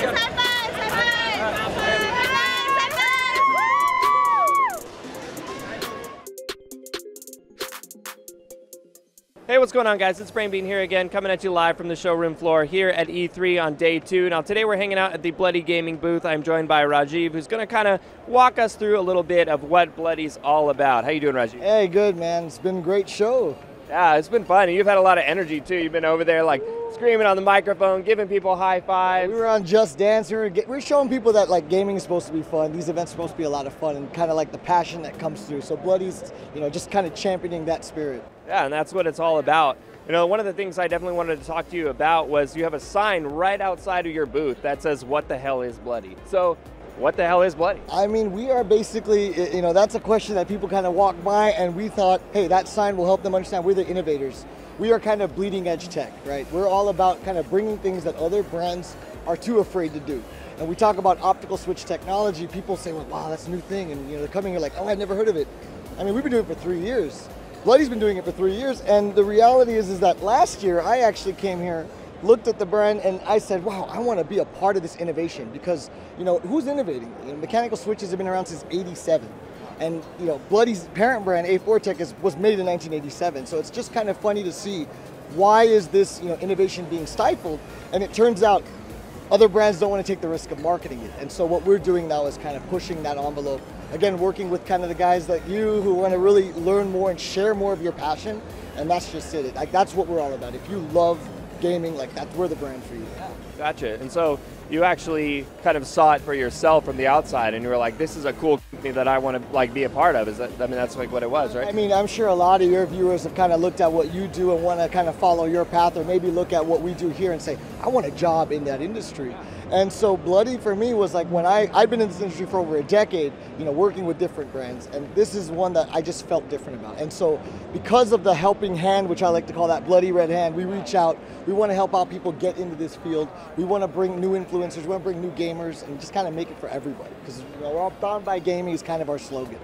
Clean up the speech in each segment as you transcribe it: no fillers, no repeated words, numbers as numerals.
Hey, what's going on, guys? It's Brainbean here again, coming at you live from the showroom floor here at E3 on day 2. Now, today we're hanging out at the Bloody Gaming booth. I'm joined by Rajiv, who's going to kind of walk us through a little bit of what Bloody's all about. How you doing, Rajiv? Hey, good, man. It's been a great show. Yeah, it's been fun. You've had a lot of energy, too. You've been over there, like, screaming on the microphone, giving people high fives. We were on Just Dance. We're showing people that, like, gaming is supposed to be fun. These events are supposed to be a lot of fun and kind of like the passion that comes through. So Bloody's, just kind of championing that spirit. Yeah, and that's what it's all about. One of the things I definitely wanted to talk to you about was you have a sign right outside of your booth that says, "What the hell is Bloody?" So, what the hell is Bloody? I mean, we are basically, that's a question that people kind of walk by, and we thought, hey, that sign will help them understand we're the innovators. We are kind of bleeding edge tech, right? We're all about kind of bringing things that other brands are too afraid to do. And we talk about optical switch technology. People say, well, wow, that's a new thing. And they're coming here like, oh, I've never heard of it. I mean, we've been doing it for 3 years. Bloody's been doing it for 3 years, and the reality is that last year I actually came here, looked at the brand, and I said, wow, I want to be a part of this innovation because, who's innovating? Mechanical switches have been around since '87, and Bloody's parent brand, A4Tech, was made in 1987. So it's just kind of funny to see why is this innovation being stifled, and it turns out other brands don't want to take the risk of marketing it. And so what we're doing now is kind of pushing that envelope. Again, working with kind of the guys like you who want to really learn more and share more of your passion. And that's just it. Like, that's what we're all about. If you love gaming, we're the brand for you. Gotcha. And so you actually kind of saw it for yourself from the outside, and you were like, this is a cool company that I want to be a part of. That's like what it was, right? I mean, I'm sure a lot of your viewers have kind of looked at what you do and want to kind of follow your path, or maybe look at what we do here and say, I want a job in that industry. And so Bloody for me was like when I've been in this industry for over a decade, working with different brands, and this is one that I just felt different about. And so because of the helping hand, which I like to call that bloody red hand, we reach out, we want to help out people get into this field. We want to bring new influencers, we want to bring new gamers, and just kind of make it for everybody. Because we're all bound by gaming is kind of our slogan.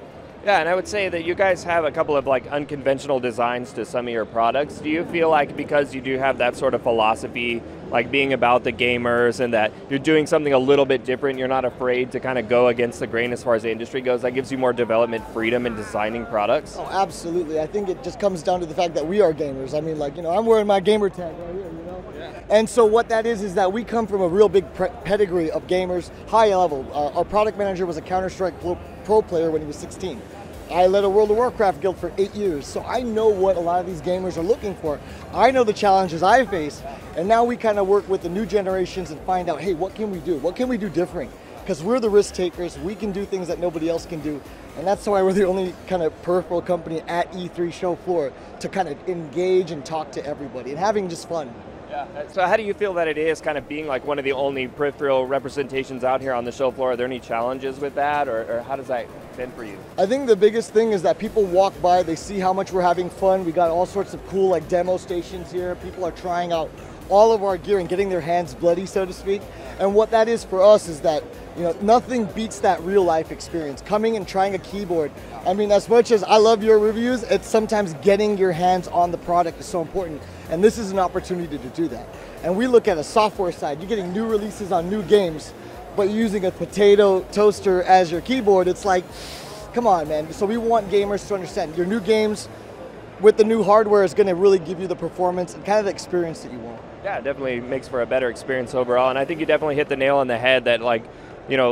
Yeah, and I would say that you guys have a couple of unconventional designs to some of your products. Do you feel like because you do have that sort of philosophy, like being about the gamers, and that you're doing something a little bit different, you're not afraid to kind of go against the grain as far as the industry goes, that gives you more development freedom in designing products? Oh, absolutely. I think it just comes down to the fact that we are gamers. I mean, I'm wearing my gamer tag right here, Yeah. And so what that is that we come from a real big pedigree of gamers, high level. Our product manager was a Counter-Strike pro player when he was 16. I led a World of Warcraft guild for 8 years, so I know what a lot of these gamers are looking for. I know the challenges I face, and now we kind of work with the new generations and find out, hey, what can we do? What can we do different? Because we're the risk takers, we can do things that nobody else can do, and that's why we're the only kind of peripheral company at E3 show floor to kind of engage and talk to everybody and having just fun. Yeah. So how do you feel that it is kind of being like one of the only peripheral representations out here on the show floor? Are there any challenges with that, or how does that been for you? I think the biggest thing is that people walk by, they see how much we're having fun. We got all sorts of cool demo stations here. People are trying out all of our gear and getting their hands bloody, so to speak. And what that is for us is that nothing beats that real life experience. Coming and trying a keyboard. I mean, as much as I love your reviews, it's sometimes getting your hands on the product is so important. And this is an opportunity to do that. And we look at a software side. You're getting new releases on new games, but you're using a potato toaster as your keyboard. It's like, come on, man. So we want gamers to understand your new games with the new hardware is going to really give you the performance and kind of the experience that you want. Yeah, it definitely makes for a better experience overall. And I think you definitely hit the nail on the head that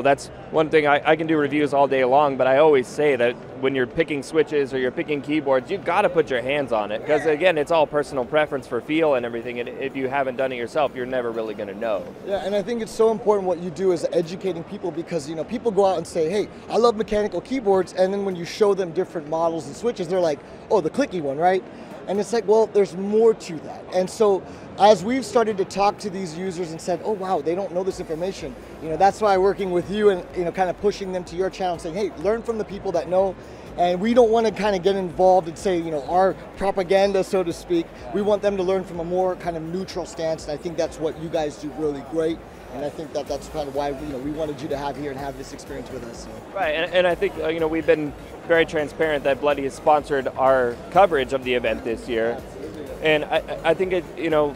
that's one thing. I can do reviews all day long, but I always say that when you're picking switches or you're picking keyboards, you've got to put your hands on it. Because again, it's all personal preference for feel and everything. And if you haven't done it yourself, you're never really going to know. Yeah, and I think it's so important what you do is educating people, because people go out and say, hey, I love mechanical keyboards. And then when you show them different models and switches, they're like, oh, the clicky one, right? And it's like, well, there's more to that. And so as we've started to talk to these users and said, oh, wow, they don't know this information, that's why working with you and, kind of pushing them to your channel and saying, hey, learn from the people that know. And we don't want to kind of get involved and say, our propaganda, so to speak. We want them to learn from a more kind of neutral stance. And I think that's what you guys do really great. And I think that's kind of why we wanted you to have here and have this experience with us. So. Right, and I think we've been very transparent that Bloody has sponsored our coverage of the event this year. Absolutely. And I think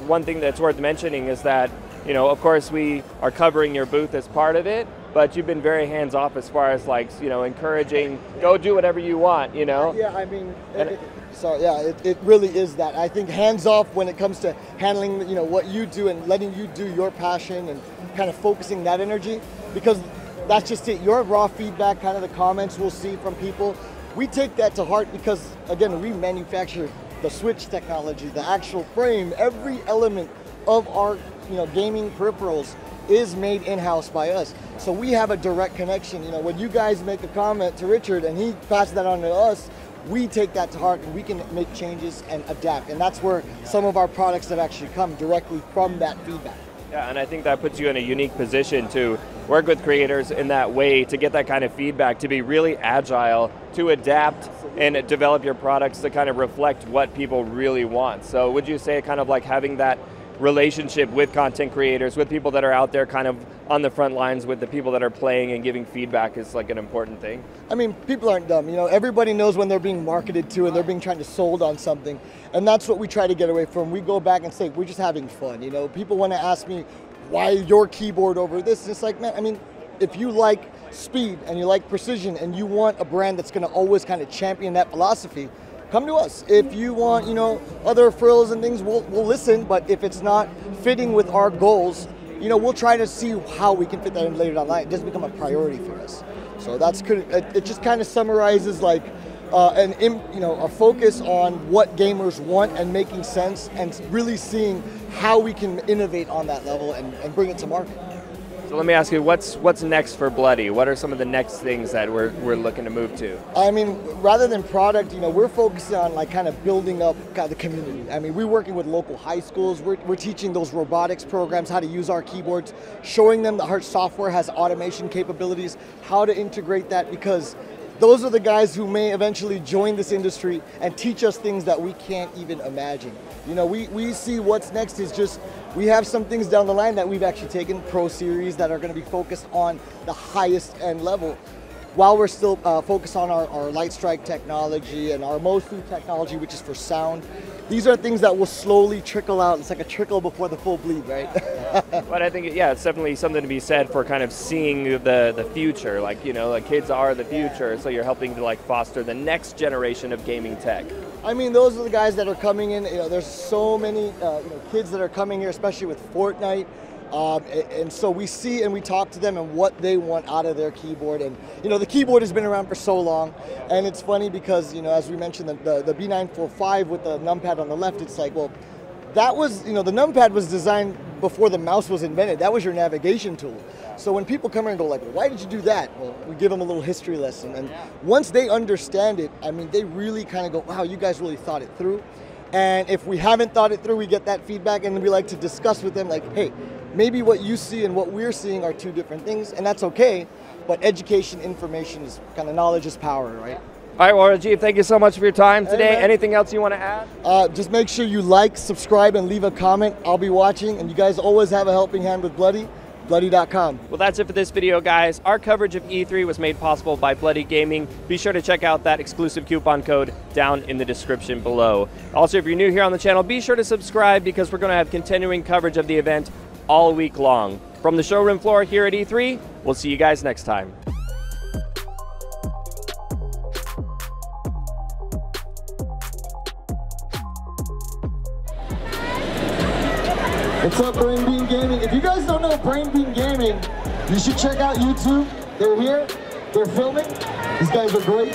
one thing that's worth mentioning is that you know, of course we are covering your booth as part of it, but you've been very hands-off as far as like, you know, encouraging, go do whatever you want, you know? Yeah, I mean, it really is that. I think hands-off when it comes to handling, you know, what you do and letting you do your passion and kind of focusing that energy, because that's just it. Your raw feedback, kind of the comments we'll see from people, we take that to heart because, again, we manufacture the Switch technology, the actual frame, every element of our, you know, gaming peripherals is made in-house by us. So we have a direct connection. You know, when you guys make a comment to Richard and he passes that on to us, we take that to heart and we can make changes and adapt. And that's where some of our products have actually come directly from that feedback. Yeah, and I think that puts you in a unique position to work with creators in that way, to get that kind of feedback, to be really agile, to adapt and develop your products to kind of reflect what people really want. So would you say kind of like having that relationship with content creators, with people that are out there kind of on the front lines with the people that are playing and giving feedback is like an important thing? I mean, people aren't dumb. You know, everybody knows when they're being marketed to and they're being trying to sold on something. And that's what we try to get away from. We go back and say, we're just having fun. You know, people want to ask me, why your keyboard over this? And it's like, man, I mean, if you like speed and you like precision and you want a brand that's going to always kind of champion that philosophy, come to us. If you want, you know, other frills and things, we'll listen. But if it's not fitting with our goals, you know, we'll try to see how we can fit that in later down the line. It doesn't become a priority for us. So that's it. Just kind of summarizes like a focus on what gamers want and making sense, and really seeing how we can innovate on that level and bring it to market. So let me ask you, what's next for Bloody? What are some of the next things that we're looking to move to? I mean, rather than product, you know, we're focusing on like kind of building up kind of the community. I mean, we're working with local high schools. We're teaching those robotics programs how to use our keyboards, showing them the Hart software has automation capabilities, how to integrate that, because those are the guys who may eventually join this industry and teach us things that we can't even imagine. You know, we see what's next is just, we have some things down the line that we've actually taken, Pro Series, that are going to be focused on the highest end level, while we're still focused on our Light Strike technology and our Mosu technology, which is for sound. These are things that will slowly trickle out. It's like a trickle before the full bleed, right? But I think, yeah, it's definitely something to be said for kind of seeing the future. Like, you know, like kids are the future, so you're helping to like foster the next generation of gaming tech. I mean, those are the guys that are coming in. You know, there's so many kids that are coming here, especially with Fortnite. And so we see and we talk to them and what they want out of their keyboard. And, you know, the keyboard has been around for so long. And it's funny because, you know, as we mentioned, the B945 with the numpad on the left, it's like, well, that was, you know, the numpad was designed before the mouse was invented. That was your navigation tool. So when people come here and go like, why did you do that? Well, we give them a little history lesson. And once they understand it, I mean, they really kind of go, wow, you guys really thought it through. And if we haven't thought it through, we get that feedback and we like to discuss with them like, hey, maybe what you see and what we're seeing are two different things, and that's okay. But education, information is kind of knowledge is power, right? All right, well, Rajiv, thank you so much for your time today. Hey, anything else you want to add? Just make sure you like, subscribe, and leave a comment. I'll be watching, and you guys always have a helping hand with Bloody. Bloody.com. Well, that's it for this video, guys. Our coverage of E3 was made possible by Bloody Gaming. Be sure to check out that exclusive coupon code down in the description below. Also, if you're new here on the channel, be sure to subscribe because we're going to have continuing coverage of the event all week long. From the showroom floor here at E3, we'll see you guys next time. What's up, Brain Bean Gaming? If you guys don't know Brain Bean Gaming, you should check out YouTube. They're here, they're filming. These guys are great.